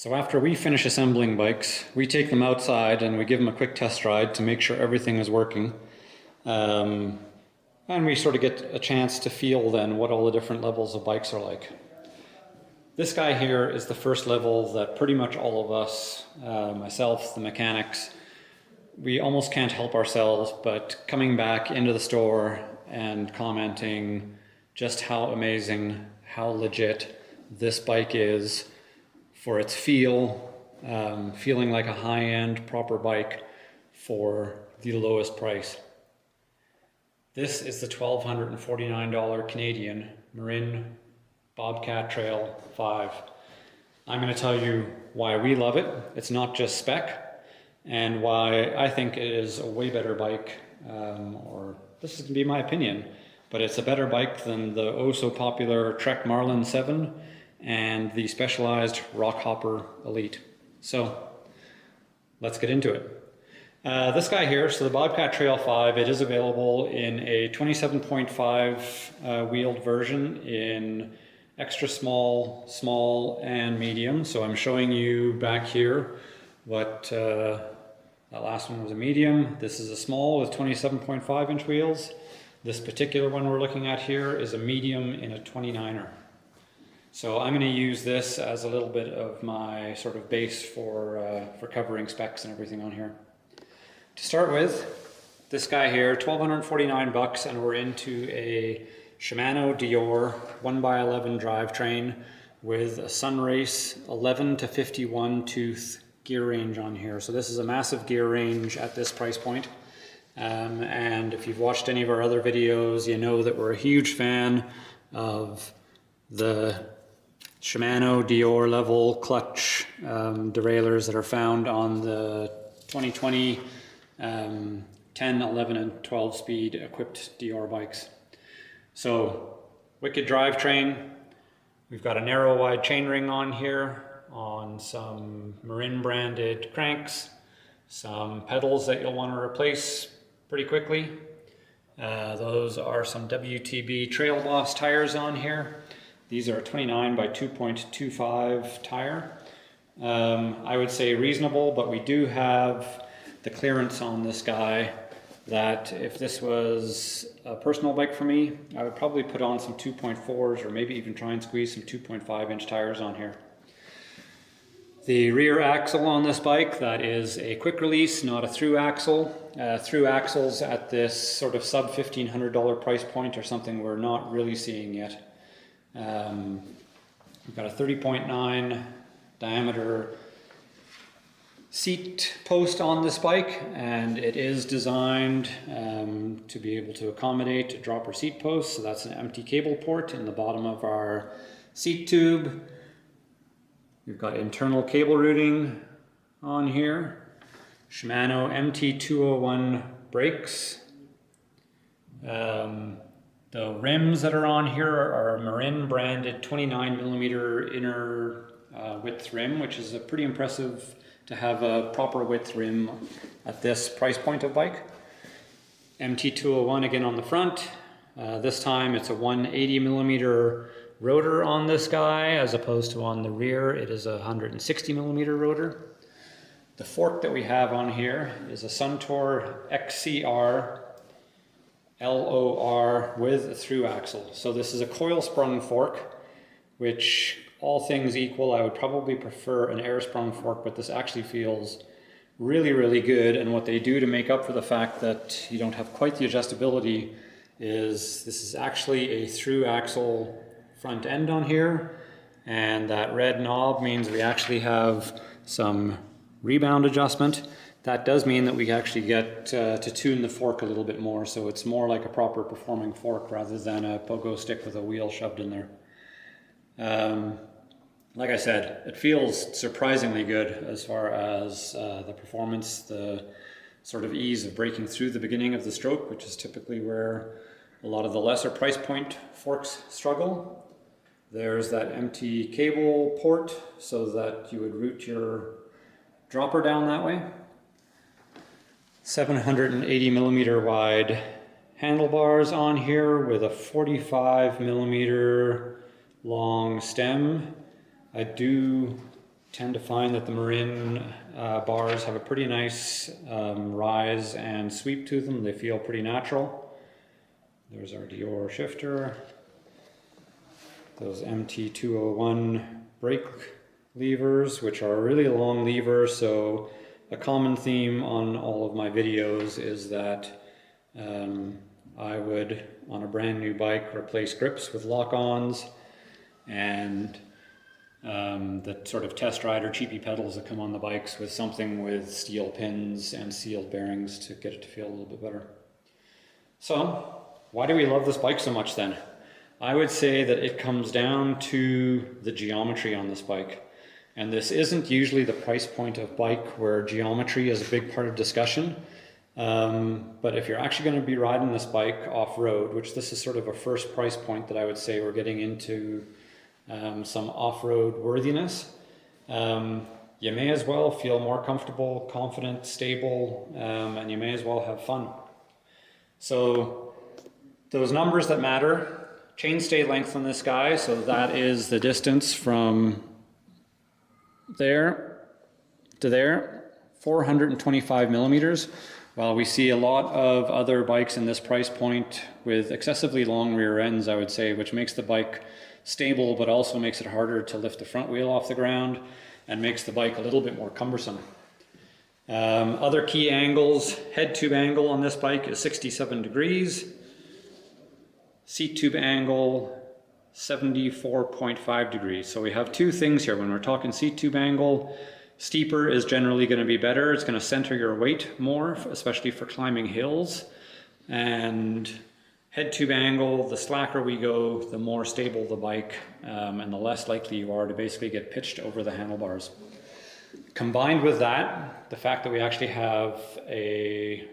So after we finish assembling bikes, we take them outside and we give them a quick test ride to make sure everything is working. And we sort of get a chance to feel then what all the different levels of bikes are like. This guy here is the first level that pretty much all of us, myself, the mechanics, we almost can't help ourselves but coming back into the store and commenting just how amazing, how legit this bike is for its feel, feeling like a high-end proper bike for the lowest price. This is the $1,249 Canadian Marin Bobcat Trail 5. I'm going to tell you why we love it. It's not just spec, and why I think it is a way better bike, or this is going to be my opinion, but it's a better bike than the oh-so-popular Trek Marlin 7 and the Specialized Rockhopper Elite. So let's get into it. This guy here, so the Bobcat Trail 5, it is available in a 27.5 wheeled version in extra small, small, and medium. So I'm showing you back here what that last one was a medium. This is a small with 27.5 inch wheels. This particular one we're looking at here is a medium in a 29er. So I'm going to use this as a little bit of my sort of base for covering specs and everything on here. To start with, this guy here, $1,249, and we're into a Shimano Dior 1x11 drivetrain with a Sunrace 11 to 51 tooth gear range on here. So this is a massive gear range at this price point. And if you've watched any of our other videos, you know that we're a huge fan of the Shimano Dior level clutch derailleurs that are found on the 2020 10, 11, and 12 speed equipped Dior bikes. So, wicked drivetrain. We've got a narrow wide chainring on here on some Marin branded cranks, some pedals that you'll want to replace pretty quickly. Those are some WTB Trail Boss tires on here. These are a 29 by 2.25 tire. I would say reasonable, but we do have the clearance on this guy that if this was a personal bike for me, I would probably put on some 2.4s or maybe even try and squeeze some 2.5 inch tires on here. The rear axle on this bike, that is a quick release, not a Thru-Axle. Thru-Axles at this sort of sub $1,500 price point are something we're not really seeing yet. We've got a 30.9 diameter seat post on this bike, and it is designed to be able to accommodate a dropper seat post. So that's an empty cable port in the bottom of our seat tube. We've got internal cable routing on here. Shimano MT201 brakes. The rims that are on here are Marin branded 29mm inner width rim, which is a pretty impressive to have a proper width rim at this price point of bike. MT201 again on the front. This time it's a 180mm rotor on this guy, as opposed to on the rear it is a 160mm rotor. The fork that we have on here is a Suntour XCR LOR with a Thru-Axle. So this is a coil sprung fork, which all things equal, I would probably prefer an air sprung fork, but this actually feels really, really good. And what they do to make up for the fact that you don't have quite the adjustability is this is actually a Thru-Axle front end on here. And that red knob means we actually have some rebound adjustment. That does mean that we actually get to tune the fork a little bit more, so it's more like a proper performing fork rather than a pogo stick with a wheel shoved in there. Like I said, it feels surprisingly good as far as the performance, the sort of ease of breaking through the beginning of the stroke, which is typically where a lot of the lesser price point forks struggle. There's that empty cable port so that you would route your dropper down that way. 780mm wide handlebars on here with a 45mm long stem. I do tend to find that the Marin bars have a pretty nice rise and sweep to them. They feel pretty natural. There's our Dior shifter. Those MT201 brake levers, which are really long levers. So a common theme on all of my videos is that I would, on a brand new bike, replace grips with lock-ons, and the sort of test ride or cheapy pedals that come on the bikes with something with steel pins and sealed bearings to get it to feel a little bit better. So, why do we love this bike so much then? I would say that it comes down to the geometry on this bike. And this isn't usually the price point of bike where geometry is a big part of discussion. But if you're actually going to be riding this bike off-road, which this is sort of a first price point that I would say we're getting into some off-road worthiness, you may as well feel more comfortable, confident, stable, and you may as well have fun. So those numbers that matter, chainstay length on this guy, so that is the distance from there to there, 425 millimeters. While we see a lot of other bikes in this price point with excessively long rear ends, I would say, which makes the bike stable, but also makes it harder to lift the front wheel off the ground and makes the bike a little bit more cumbersome. Other key angles, head tube angle on this bike is 67 degrees. Seat tube angle, 74.5 degrees. So we have two things here. When we're talking seat tube angle, steeper is generally going to be better. It's going to center your weight more, especially for climbing hills. And head tube angle, the slacker we go, the more stable the bike, and the less likely you are to basically get pitched over the handlebars. Combined with that, the fact that we actually have a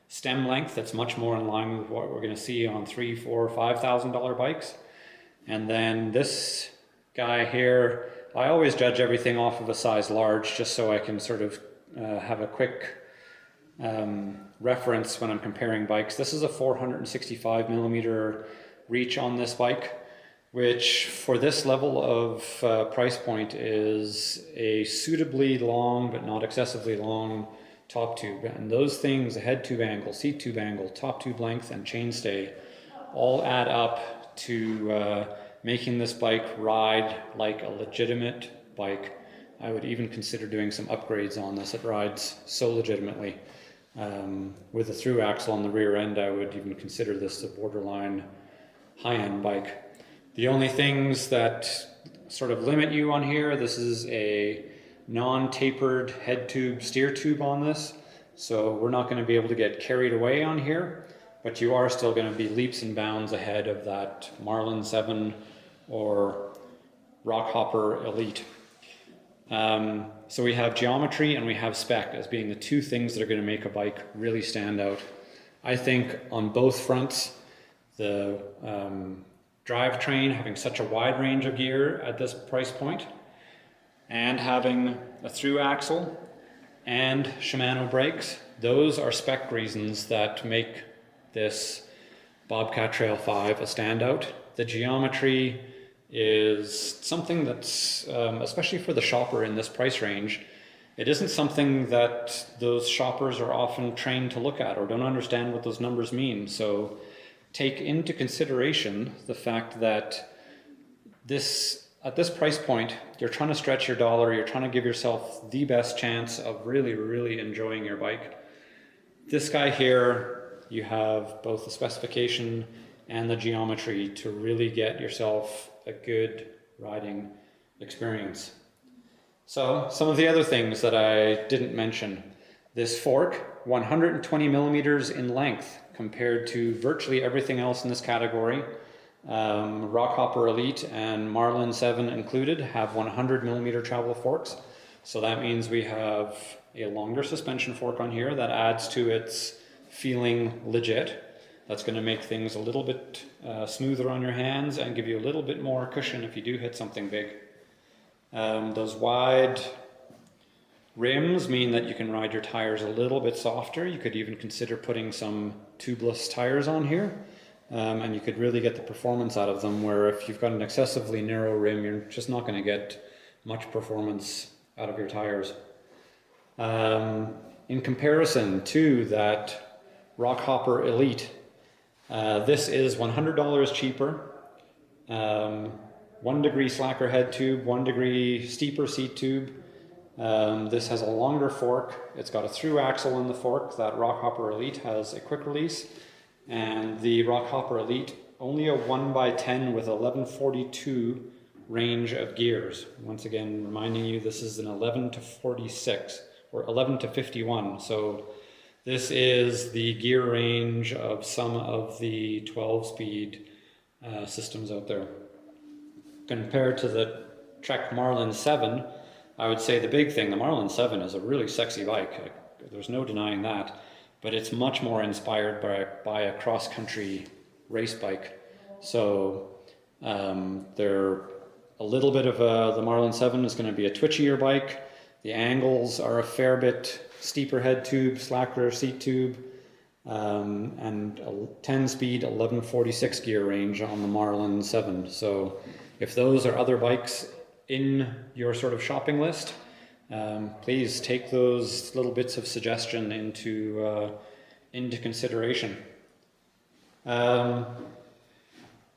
stem length that's much more in line with what we're going to see on $3,000, $4,000, $5,000 bikes. And then this guy here, I always judge everything off of a size large, just so I can sort of have a quick reference when I'm comparing bikes. This is a 465 millimeter reach on this bike, which for this level of price point is a suitably long but not excessively long top tube. And those things, the head tube angle, seat tube angle, top tube length, and chainstay, all add up to making this bike ride like a legitimate bike. I would even consider doing some upgrades on this. It rides so legitimately. With a Thru-Axle on the rear end, I would even consider this a borderline high-end bike. The only things that sort of limit you on here, this is a non-tapered head tube steer tube on this, so we're not going to be able to get carried away on here, but you are still going to be leaps and bounds ahead of that Marlin 7 or Rockhopper Elite. So we have geometry and we have spec as being the two things that are going to make a bike really stand out. I think on both fronts, the drivetrain having such a wide range of gear at this price point, and having a Thru-Axle and Shimano brakes, those are spec reasons that make this Bobcat Trail 5 a standout. The geometry is something that's, especially for the shopper in this price range, it isn't something that those shoppers are often trained to look at or don't understand what those numbers mean. So take into consideration the fact that at this price point, you're trying to stretch your dollar, you're trying to give yourself the best chance of really, really enjoying your bike. This guy here, you have both the specification and the geometry to really get yourself a good riding experience. So some of the other things that I didn't mention. This fork, 120 millimeters in length compared to virtually everything else in this category. Rockhopper Elite and Marlin 7 included have 100 millimeter travel forks. So that means we have a longer suspension fork on here that adds to its feeling legit. That's going to make things a little bit smoother on your hands and give you a little bit more cushion if you do hit something big. Those wide rims mean that you can ride your tires a little bit softer. You could even consider putting some tubeless tires on here. And you could really get the performance out of them, where if you've got an excessively narrow rim, you're just not going to get much performance out of your tires. In comparison to that Rockhopper Elite, this is $100 cheaper. 1 degree slacker head tube, 1 degree steeper seat tube. This has a longer fork. It's got a Thru-Axle in the fork. That Rockhopper Elite has a quick release, and the Rockhopper Elite only a 1x10 with 1142 range of gears. Once again, reminding you this is an 11 to 46 or 11 to 51. So this is the gear range of some of the 12-speed systems out there. Compared to the Trek Marlin 7, I would say the big thing, the Marlin 7 is a really sexy bike. There's no denying that, but it's much more inspired by a cross-country race bike. So they're a little bit of the Marlin 7 is going to be a twitchier bike. The angles are a fair bit steeper head tube, slacker seat tube, and a 10-speed 1146 gear range on the Marlin 7. So if those are other bikes in your sort of shopping list, please take those little bits of suggestion into consideration.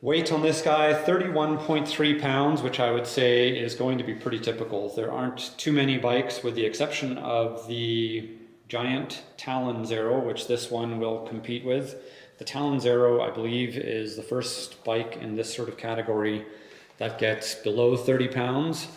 Weight on this guy, 31.3 pounds, which I would say is going to be pretty typical. There aren't too many bikes, with the exception of the giant Talon Zero, which this one will compete with. The Talon Zero, I believe, is the first bike in this sort of category that gets below 30 pounds,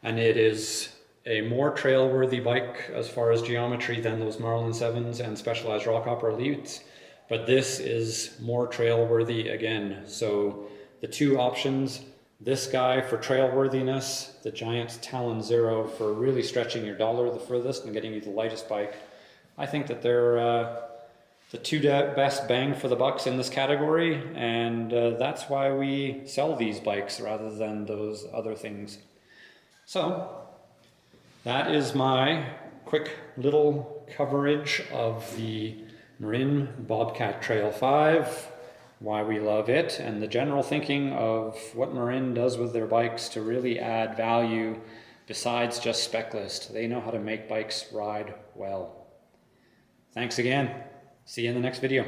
and it is a more trail-worthy bike as far as geometry than those Marlin 7s and Specialized Rockhopper Elites. But this is more trail-worthy again. So the two options, this guy for trail-worthiness, the giant Talon Zero for really stretching your dollar the furthest and getting you the lightest bike. I think that they're the two best bang for the bucks in this category, and that's why we sell these bikes rather than those other things. So that is my quick little coverage of the Marin Bobcat Trail 5, why we love it, and the general thinking of what Marin does with their bikes to really add value besides just spec list. They know how to make bikes ride well. Thanks again. See you in the next video.